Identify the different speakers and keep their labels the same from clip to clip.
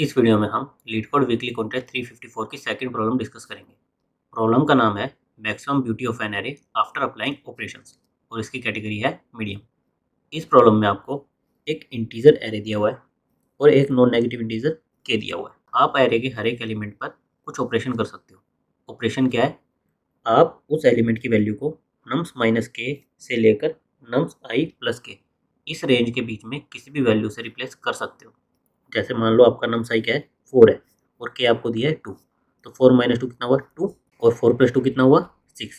Speaker 1: इस वीडियो में हम लीडकोड वीकली कॉन्टेस्ट 354 की सेकंड प्रॉब्लम डिस्कस करेंगे। प्रॉब्लम का नाम है maximum beauty of an array after applying operations और इसकी कैटेगरी है मीडियम। इस प्रॉब्लम में आपको एक इंटीजर एरे दिया हुआ है और एक नॉन नेगेटिव इंटीजर के दिया हुआ है। आप एरे के हर एक एलिमेंट पर कुछ ऑपरेशन कर सकते हो। ऑपरेशन क्या है? आप उस एलिमेंट की वैल्यू को नम्स माइनस के से लेकर नम्स आई प्लस के इस रेंज के बीच में किसी भी वैल्यू से रिप्लेस कर सकते हो। जैसे मान लो आपका नम्स आई क्या है 4 है और के आपको दिया है 2, तो 4 माइनस 2 कितना हुआ 2 और 4 प्लस 2 कितना हुआ 6।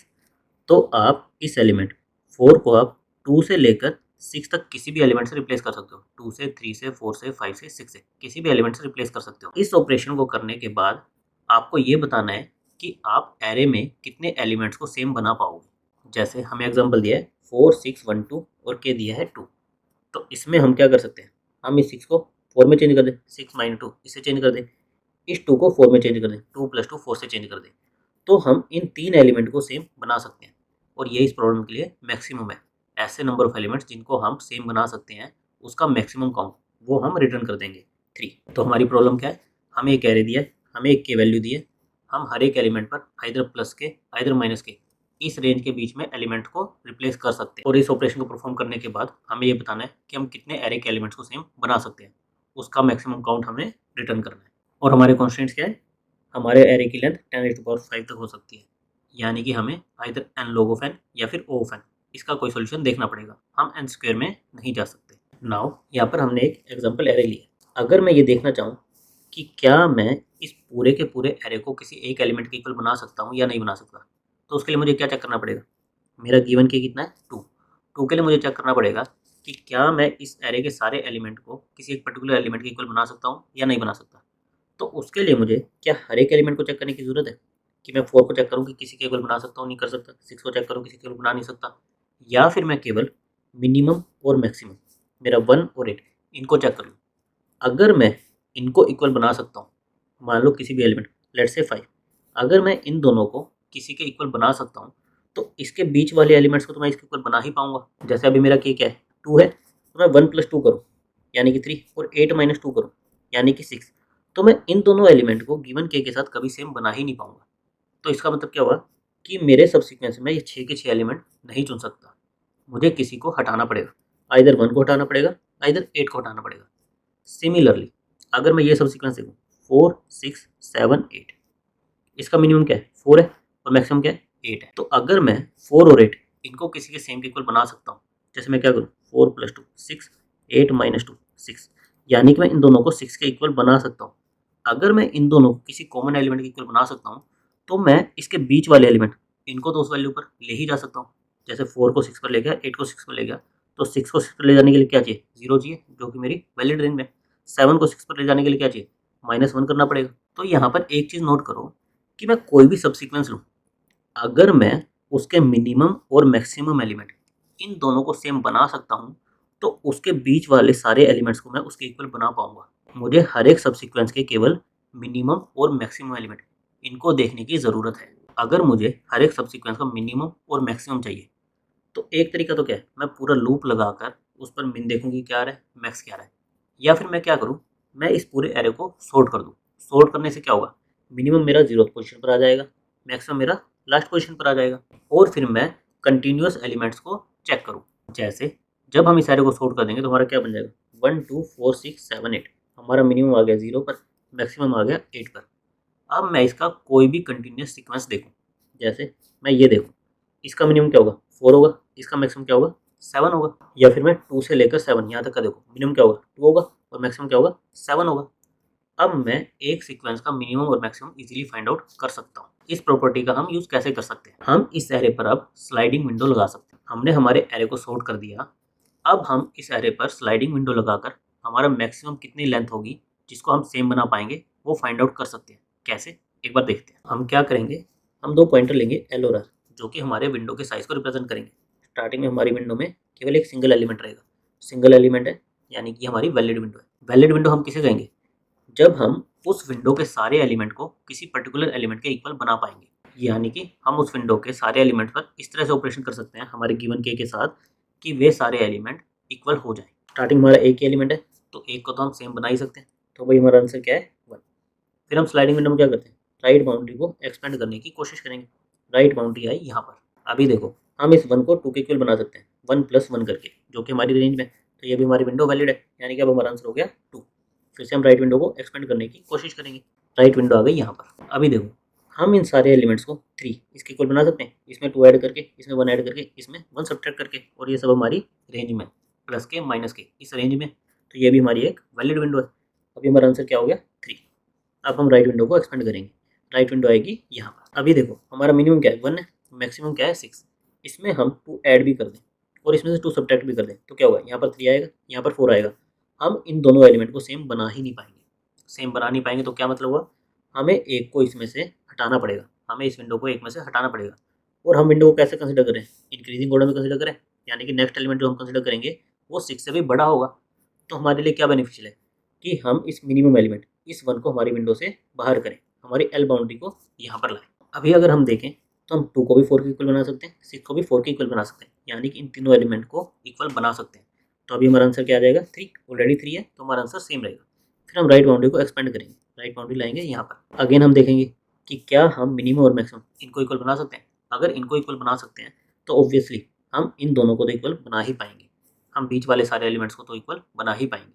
Speaker 1: तो आप इस एलिमेंट 4 को आप 2 से लेकर 6 तक किसी भी एलिमेंट से रिप्लेस कर सकते हो। 2 से 3 से 4 से 5 से 6 से किसी भी एलिमेंट से रिप्लेस कर सकते हो। इस ऑपरेशन को करने के बाद आपको ये बताना है कि आप एरे में कितने एलिमेंट्स को सेम बना पाओगे। जैसे हमें एग्जांपल दिया है 4 6 1 2 और के दिया है 2। तो इसमें हम क्या कर सकते हैं, हम इस 6 को 4 में चेंज कर दें, 6 माइनस 2 इसे चेंज कर दें, इस 2 को 4 में चेंज कर दें, 2 प्लस 2 4 से चेंज कर दें। तो हम इन 3 एलिमेंट को सेम बना सकते हैं और ये इस प्रॉब्लम के लिए मैक्सिमम है। ऐसे नंबर ऑफ एलिमेंट्स जिनको हम सेम बना सकते हैं उसका मैक्सिमम काउंट वो हम रिटर्न कर देंगे 3। तो हमारी प्रॉब्लम क्या है, हमें एक एरे दिया है, हमें एक के वैल्यू दी है, हम हर एक एलिमेंट पर आइदर प्लस के आइदर माइनस के इस रेंज के बीच में एलिमेंट को रिप्लेस कर सकते हैं। और इस ऑपरेशन को परफॉर्म करने के बाद हमें ये बताना है कि हम कितने एरे के एलिमेंट्स को सेम बना सकते हैं, उसका मैक्सिमम काउंट हमें रिटर्न करना है। और हमारे कॉन्स्टेंट्स क्या है, हमारे एरे की लेंथ 10⁵ तक हो सकती है, यानी कि हमें either n log of n या फिर O of n इसका कोई सोल्यूशन देखना पड़ेगा। हम n स्क्वायर में नहीं जा सकते। नाउ यहाँ पर हमने एक एग्जांपल एरे लिया। अगर मैं ये देखना चाहूँ कि क्या मैं इस पूरे के पूरे एरे को किसी एक एलिमेंट के इक्वल बना सकता हूँ या नहीं बना सकता, तो उसके लिए मुझे क्या चेक करना पड़ेगा। मेरा गिवन के कितना है 2 के लिए मुझे चेक करना पड़ेगा कि क्या मैं इस एरे के सारे एलिमेंट को किसी एक पर्टिकुलर एलिमेंट के इक्वल बना सकता हूँ या नहीं बना सकता। तो उसके लिए मुझे क्या हर एक एलिमेंट को चेक करने की जरूरत है कि मैं 4 को चेक करूँ कि किसी के इक्वल बना सकता हूँ नहीं कर सकता, 6 को चेक करूँ किसी के इक्वल बना नहीं सकता, या फिर मैं केवल मिनिमम और मैक्सिमम मेरा 1 और 8 इनको चेक कर लूँ। अगर मैं इनको इक्वल बना सकता हूँ, मान लो किसी भी एलिमेंट लेट्स से 5, अगर मैं इन दोनों को किसी के इक्वल बना सकता हूँ तो इसके बीच वाले एलिमेंट्स को तो मैं इसके इक्वल बना ही पाऊंगा। जैसे अभी मेरा के क्या है 2 है, तो मैं 1 + 2 करूँ यानी कि 3 और 8 - 2 करूँ यानी कि 6, तो मैं इन दोनों एलिमेंट को गिवन के साथ कभी सेम बना ही नहीं पाऊंगा। तो इसका मतलब क्या हुआ कि मेरे सब सीक्वेंस में ये 6 के 6 एलिमेंट नहीं चुन सकता, मुझे किसी को हटाना पड़ेगा। आइदर 1 को हटाना पड़ेगा, आइदर 8 को हटाना पड़ेगा। सिमिलरली अगर मैं ये सब सीक्वेंस देखूँ 4 6 7 8, इसका मिनिमम क्या है 4 है और मैक्सिमम क्या है 8 है। तो अगर मैं 4 और 8 इनको किसी के सेम के इक्वल बना सकता हूँ, जैसे मैं क्या करूँ 4 + 2 6 8 - 2 6, यानी कि मैं इन दोनों को 6 के इक्वल बना सकता हूँ। अगर मैं इन दोनों को किसी कॉमन एलिमेंट के इक्वल बना सकता हूँ तो मैं इसके बीच वाले एलिमेंट इनको तो उस वैल्यू पर ले ही जा सकता हूँ। जैसे 4 को 6 पर ले गया, 8 को 6 पर ले गया, तो 6 को 6 पर ले जाने के लिए क्या चाहिए 0 चाहिए जो कि मेरी वैलिड रेंज में। 7 को 6 पर ले जाने के लिए क्या चाहिए -1 करना पड़ेगा। तो यहाँ पर एक चीज़ नोट करो कि मैं कोई भी सब सीक्वेंस लूँ, अगर मैं उसके मिनिमम और मैक्सिमम एलिमेंट इन दोनों को सेम बना सकता हूँ तो उसके बीच वाले सारे एलिमेंट्स को मैं उसके इक्वल बना पाऊंगा। मुझे हर एक सब सीक्वेंस के केवल मिनिमम और मैक्सिमम एलिमेंट इनको देखने की ज़रूरत है। अगर मुझे हर एक सब सीक्वेंस का मिनिमम और मैक्सिमम चाहिए तो एक तरीका तो क्या है, मैं पूरा लूप लगाकर उस पर मिन देखूँ कि क्या आ रहा है मैक्स क्या आ रहा है, या फिर मैं क्या करूँ मैं इस पूरे एरे को सॉर्ट कर दूँ। सॉर्ट करने से क्या होगा, मिनिमम मेरा 0th पोजीशन पर आ जाएगा, मैक्सिमम मेरा लास्ट पोजीशन पर आ जाएगा, और फिर मैं कंटिन्यूस एलिमेंट्स को चेक करूँ। जैसे जब हम इस एरे को सॉर्ट कर देंगे तो हमारा क्या बन जाएगा 1 2 4 6 7 8, हमारा मिनिमम आ गया 0 पर, मैक्सिमम आ गया 8 पर। अब मैं इसका कोई भी कंटिन्यूस सीक्वेंस देखूँ, जैसे मैं ये देखूँ इसका मिनिमम क्या होगा 4 होगा, इसका मैक्सिमम क्या होगा 7 होगा, या फिर मैं 2 से लेकर 7 यहाँ तक का देखो मिनिमम क्या होगा 2 होगा और मैक्सिमम क्या होगा 7 होगा। अब मैं एक सीक्वेंस का मिनिमम और मैक्सिमम इजीली फाइंड आउट कर सकता हूँ। इस प्रॉपर्टी का हम यूज कैसे कर सकते हैं, हम इस एरे पर अब स्लाइडिंग विंडो लगा सकते हैं। हमने हमारे एरे को सॉर्ट कर दिया, अब हम इस एरे पर स्लाइडिंग विंडो लगाकर हमारा मैक्सिमम कितनी लेंथ होगी जिसको हम सेम बना पाएंगे वो फाइंड आउट कर सकते हैं। कैसे, एक बार देखते हैं। हम क्या करेंगे, हम 2 पॉइंटर लेंगे L और R जो कि हमारे विंडो के साइज को रिप्रेजेंट करेंगे। स्टार्टिंग में हमारी विंडो में केवल एक सिंगल एलिमेंट रहेगा, सिंगल एलिमेंट है यानी कि हमारी वैलिड विंडो है। वैलिड विंडो हम किसे कहेंगे, जब हम उस विंडो के सारे एलिमेंट को किसी पर्टिकुलर एलिमेंट के इक्वल बना पाएंगे, यानी कि हम उस विंडो के सारे एलिमेंट पर इस तरह से ऑपरेशन कर सकते हैं हमारे गिवन के साथ कि वे सारे एलिमेंट इक्वल हो जाएं। स्टार्टिंग हमारा एक ही एलिमेंट है तो एक को तो हम सेम बना ही सकते हैं, तो भाई हमारा आंसर क्या है 1। फिर हम स्लाइडिंग विंडो में क्या करते हैं, राइट बाउंड्री को एक्सपेंड करने की कोशिश करेंगे। राइट बाउंड्री आई यहाँ पर। अभी देखो हम इस 1 को 2 के इक्वल बना सकते हैं 1 + 1 करके, जो कि हमारी रेंज में, तो ये भी हमारी विंडो वैलिड है, यानी कि अब हमारा आंसर हो गया 2। फिर से हम राइट विंडो को एक्सपेंड करने की कोशिश करेंगे। राइट विंडो आ गई यहाँ पर। अभी देखो हम इन सारे एलिमेंट्स को 3 इसके इक्वल बना सकते हैं, इसमें 2 ऐड करके, इसमें 1 ऐड करके, इसमें 1 सब्ट्रैक्ट करके, और ये सब हमारी रेंज में, प्लस के माइनस के इस रेंज में, तो ये भी हमारी एक वैलिड विंडो है। अभी हमारा आंसर क्या हो गया 3। अब हम राइट विंडो को एक्सपेंड करेंगे। राइट विंडो आएगी यहाँ पर। अभी देखो हमारा मिनिमम क्या है 1 है, मैक्सिमम क्या है 6। इसमें हम 2 ऐड भी कर दें और इसमें से 2 सब्ट्रैक्ट भी कर दें, तो क्या होगा, यहाँ पर 3 आएगा, यहाँ पर 4 आएगा। हम इन दोनों एलिमेंट को सेम बना ही नहीं पाएंगे। सेम बना नहीं पाएंगे तो क्या मतलब हुआ, हमें एक को इसमें से हटाना पड़ेगा, हमें इस विंडो को एक में से हटाना पड़ेगा। और हम विंडो को कैसे कंसिडर करें, इंक्रीजिंग ऑर्डर में कंसिडर करें, यानी कि नेक्स्ट एलिमेंट जो हम कंसिडर करेंगे वो 6 से भी बड़ा होगा। तो हमारे लिए क्या बेनिफिशियल है कि हम इस मिनिमम एलिमेंट इस 1 को हमारी विंडो से बाहर करें, हमारी एल बाउंड्री को यहाँ पर लाएं। अभी अगर हम देखें तो हम 2 को भी 4 के इक्वल बना सकते हैं, 6 को भी 4 के इक्वल बना सकते हैं, यानी कि इन तीनों एलिमेंट को इक्वल बना सकते हैं। तो अभी हमारा आंसर क्या आ जाएगा 3, ऑलरेडी 3 है तो हमारा आंसर सेम रहेगा। फिर हम राइट बाउंड्री को एक्सपेंड करेंगे, राइट बाउंड्री लाएंगे यहाँ पर। अगेन हम देखेंगे कि क्या हम मिनिमम और मैक्सिमम इनको इक्वल बना सकते हैं। अगर इनको इक्वल बना सकते हैं तो ऑब्वियसली हम इन दोनों को तो इक्वल बना ही पाएंगे, हम बीच वाले सारे एलिमेंट्स को तो इक्वल बना ही पाएंगे।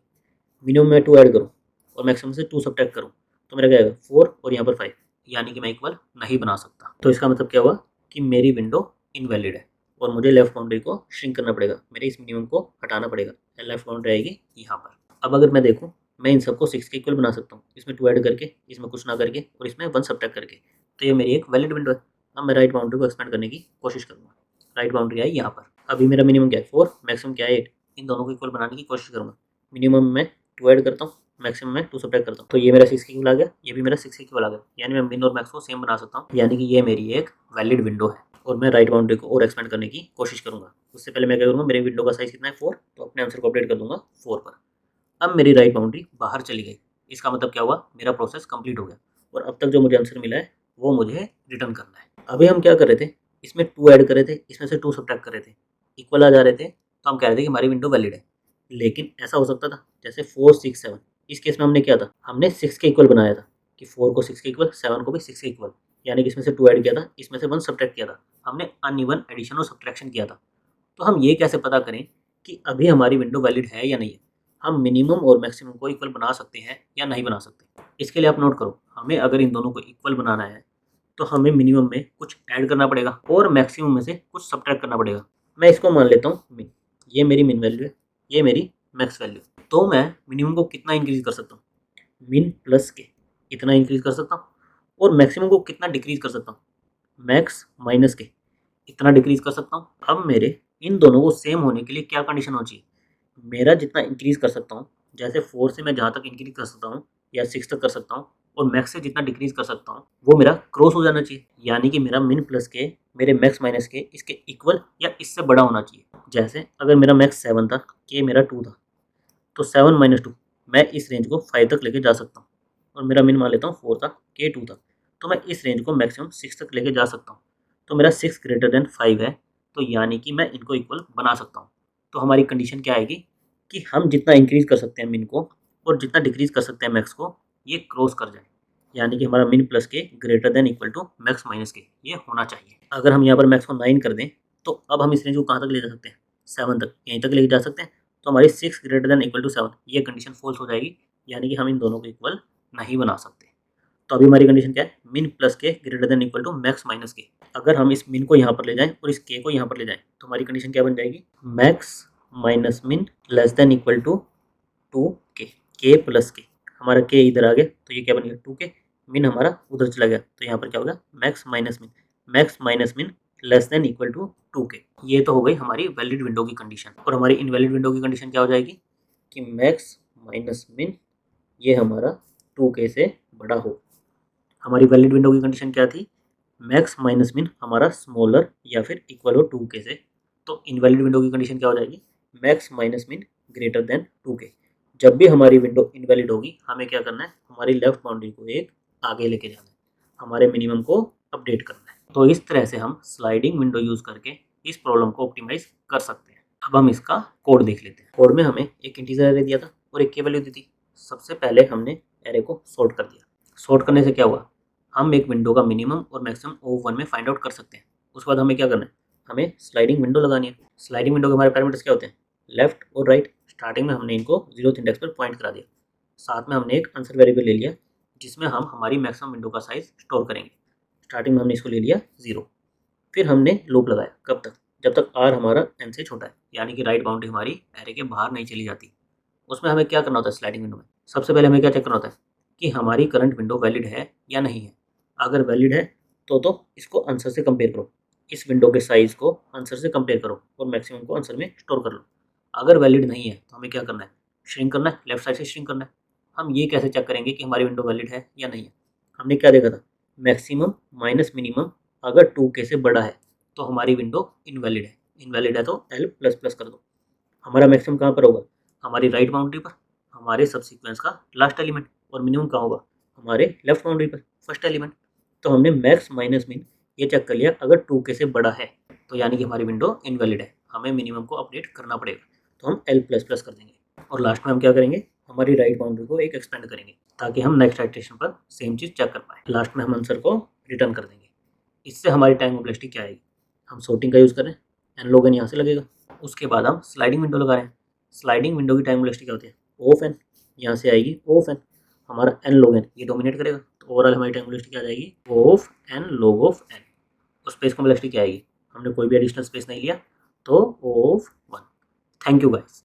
Speaker 1: मिनिमम में 2 ऐड करूँ और मैक्सिमम से 2 सब्ट्रैक्ट करूँ तो मेरा क्या आएगा 4 और यहाँ पर 5, यानी कि मैं इक्वल नहीं बना सकता। तो इसका मतलब क्या हुआ कि मेरी विंडो इनवैलिड है और मुझे लेफ्ट बाउंड्री को श्रिंक करना पड़ेगा, मेरे इस मिनिमम को हटाना पड़ेगा। लेफ्ट बाउंड्री आएगी यहाँ पर। अब अगर मैं देखूँ मैं इन सबको 6 के इक्वल बना सकता हूँ, इसमें 2 ऐड करके, इसमें कुछ ना करके और इसमें 1 सब्ट्रैक्ट करके, तो ये मेरी एक वैलिड विंडो है। अब मैं राइट बाउंड्री को एक्सपेंड करने की कोशिश करूँगा। राइट बाउंड्री आई यहाँ पर। अभी मेरा मिनिमम क्या है 4, मैक्सिमम क्या है 8, इन दोनों को इक्वल बनाने की कोशिश करूँगा। मिनिमम में 2 ऐड करता हूँ, मैक्सिमम में 2 सब्ट्रैक्ट करता हूँ, तो ये मेरा 6 के इक्वल आ गया, ये भी मेरा 6 के इक्वल आ गया, यानी मैं मिन और मैक्स को सेम बना सकता हूँ, यानी कि ये मेरी एक वैलिड विंडो है। और मैं राइट बाउंड्री को और एक्सपेंड करने की कोशिश करूँगा। उससे पहले मैं क्या करूँगा, मेरी विंडो का साइज कितना है 4, तो अपने आंसर को अपडेट कर दूंगा 4 पर। अब मेरी राइट बाउंड्री बाहर चली गई, इसका मतलब क्या हुआ, मेरा प्रोसेस कंप्लीट हो गया और अब तक जो मुझे आंसर मिला है वो मुझे रिटर्न करना है। अभी हम क्या कर रहे थे, इसमें 2 ऐड कर रहे थे, इसमें से 2 सब्ट्रैक्ट कर रहे थे, इक्वल आ जा रहे थे, तो हम कह रहे थे कि हमारी विंडो वैलिड है। लेकिन ऐसा हो सकता था जैसे 4, 6, 7, इस केस में हमने क्या था, हमने 6 के इक्वल बनाया था कि 4 को 6 के इक्वल, 7 को भी 6 के इक्वल, यानी कि इसमें से 2 ऐड किया था, इसमें से 1 सब्ट्रैक्ट किया था, हमने अनइवन एडिशन और सब्ट्रैक्शन किया था। तो हम ये कैसे पता करें कि अभी हमारी विंडो वैलिड है या नहीं है, हम मिनिमम और मैक्सिमम को इक्वल बना सकते हैं या नहीं बना सकते। इसके लिए आप नोट करो, हमें अगर इन दोनों को इक्वल बनाना है तो हमें मिनिमम में कुछ ऐड करना पड़ेगा और मैक्सिमम में से कुछ सब्ट्रैक्ट करना पड़ेगा। मैं इसको मान लेता हूँ मिन, ये मेरी मिन वैल्यू है, ये मेरी मैक्स वैल्यू। तो मैं मिनिमम को कितना इंक्रीज कर सकता हूँ, मिन प्लस के इतना इंक्रीज कर सकता हूँ, और मैक्सिमम को कितना डिक्रीज कर सकता हूँ, मैक्स माइनस के इतना डिक्रीज कर सकता हूँ। अब मेरे इन दोनों को सेम होने के लिए क्या कंडीशन होनी चाहिए, मेरा जितना इंक्रीज कर सकता हूँ, जैसे 4 से मैं जहाँ तक इंक्रीज कर सकता हूँ या 6 तक कर सकता हूँ, और मैक्स से जितना डिक्रीज कर सकता हूँ वो मेरा क्रॉस हो जाना चाहिए, यानी कि मेरा मिन प्लस के मेरे मैक्स माइनस के इसके इक्वल या इससे बड़ा होना चाहिए। जैसे अगर मेरा मैक्स 7 था, के मेरा 2 था, तो 7 - 2 मैं इस रेंज को 5 तक लेके जा सकता हूँ, और मेरा मिन मान लेता हूँ 4 था, के 2 था, तो मैं इस रेंज को मैक्सिमम 6 तक लेके जा सकता हूँ। तो मेरा 6 > 5 है, तो यानी कि मैं इनको इक्वल बना सकता हूँ। तो हमारी कंडीशन क्या आएगी कि हम जितना इंक्रीज कर सकते हैं मिन को और जितना डिक्रीज कर सकते हैं मैक्स को, ये क्रॉस कर जाए, यानी कि हमारा मिन प्लस के > मैक्स माइनस के ये होना चाहिए। अगर हम यहाँ पर मैक्स को 9 कर दें तो अब हम इस रेंज को कहाँ तक ले जा सकते हैं, 7 तक, यहीं तक लेके जा सकते हैं। तो हमारी 6 > 7 ये कंडीशन फॉल्स हो जाएगी, यानी कि हम इन दोनों को इक्वल नहीं बना सकते। तो अभी हमारी कंडीशन क्या है, मिन प्लस के > मैक्स माइनस के। अगर हम इस मिन को यहाँ पर ले जाएं और इस के को यहाँ पर ले जाएं तो हमारी कंडीशन क्या बन जाएगी, मैक्स माइनस मिन <= 2 के प्लस के। हमारा के इधर आ गया तो ये क्या बन गया 2 के, मिन हमारा उधर चला गया तो यहाँ पर क्या होगा मैक्स माइनस मिन <= 2 के। ये तो हो गई हमारी वैलिड विंडो की कंडीशन। और हमारी इनवैलिड विंडो की कंडीशन क्या हो जाएगी कि मैक्स माइनस मिन ये हमारा 2 के से बड़ा हो। हमारी वैलिड विंडो की कंडीशन क्या थी, मैक्स माइनस मिन हमारा स्मॉलर या फिर इक्वल हो 2 के से। तो इनवैलिड विंडो की कंडीशन क्या हो जाएगी, मैक्स माइनस मिन > 2 के। जब भी हमारी विंडो इनवैलिड होगी हमें क्या करना है, हमारी लेफ्ट बाउंड्री को एक आगे लेके जाना है, हमारे मिनिमम को अपडेट करना है। तो इस तरह से हम स्लाइडिंग विंडो यूज़ करके इस प्रॉब्लम को ऑप्टिमाइज कर सकते हैं। अब हम इसका कोड देख लेते हैं। कोड में हमें एक इंटीजर एरे दिया था और एक के वैल्यू दी थी। सबसे पहले हमने एरे को सॉर्ट कर दिया। सॉर्ट करने से क्या हुआ, हम एक विंडो का मिनिमम और मैक्सिमम O1 में फाइंड आउट कर सकते हैं। उसके बाद हमें क्या करना है, हमें स्लाइडिंग विंडो लगानी है। स्लाइडिंग विंडो के हमारे पैरामीटर्स क्या होते हैं, लेफ्ट और राइट। स्टार्टिंग में हमने इनको 0th इंडेक्स पर पॉइंट करा दिया। साथ में हमने एक आंसर वेरिएबल ले लिया जिसमें हम हमारी मैक्सिमम विंडो का साइज स्टोर करेंगे। स्टार्टिंग में हमने इसको ले लिया 0। फिर हमने लूप लगाया, कब तक, जब तक r हमारा n से छोटा है, यानी कि राइट बाउंड्री हमारी एरे के बाहर नहीं चली जाती। उसमें हमें क्या करना होता है, स्लाइडिंग विंडो में सबसे पहले हमें क्या चेक करना होता है कि हमारी करंट विंडो वैलिड है या नहीं है। अगर वैलिड है तो इसको आंसर से कंपेयर करो, इस विंडो के साइज को आंसर से कंपेयर करो और मैक्सिमम को आंसर में स्टोर कर लो। अगर वैलिड नहीं है तो हमें क्या करना है, श्रिंक करना है, लेफ्ट साइड से श्रिंक करना है। हम ये कैसे चेक करेंगे कि हमारी विंडो वैलिड है या नहीं है, हमने क्या देखा था, मैक्सिमम माइनस मिनिमम अगर 2K से बड़ा है तो हमारी विंडो इनवैलिड है। इनवैलिड है तो L++ कर दो। हमारा मैक्सिमम कहाँ पर होगा, हमारी राइट बाउंड्री पर, हमारे सब सीक्वेंस का लास्ट एलिमेंट। और मिनिमम कहाँ होगा, हमारे लेफ्ट बाउंड्री पर, फर्स्ट एलिमेंट। तो हमने मैक्स माइनस मिन ये चेक कर लिया, अगर 2K से बड़ा है तो यानी कि हमारी विंडो इनवैलिड है, हमें मिनिमम को अपडेट करना पड़ेगा। तो हम L++ कर देंगे और लास्ट में हम क्या करेंगे, हमारी राइट बाउंड्री को एक एक्सपेंड करेंगे ताकि हम नेक्स्ट इटरेशन पर सेम चीज़ चेक कर पाए। लास्ट में हम आंसर को रिटर्न कर देंगे। इससे हमारी टाइम कॉम्प्लेक्सिटी क्या आएगी, हम सॉर्टिंग का यूज़ कर रहे हैं, n log n यहाँ से लगेगा। उसके बाद हम स्लाइडिंग विंडो लगा रहे हैं। स्लाइडिंग विंडो की टाइम कॉम्प्लेक्सिटी क्या होती है, O ऑफ n, यहाँ से आएगी O ऑफ n, हमारा n log n ये डोमिनेट करेगा। तो ओवरऑल हमारी टाइम कॉम्प्लेक्सिटी क्या आ जाएगी, O of n log of n। और स्पेस कॉम्प्लेक्सिटी क्या आएगी, हमने कोई भी एडिशनल स्पेस नहीं लिया तो O of 1। Thank you guys.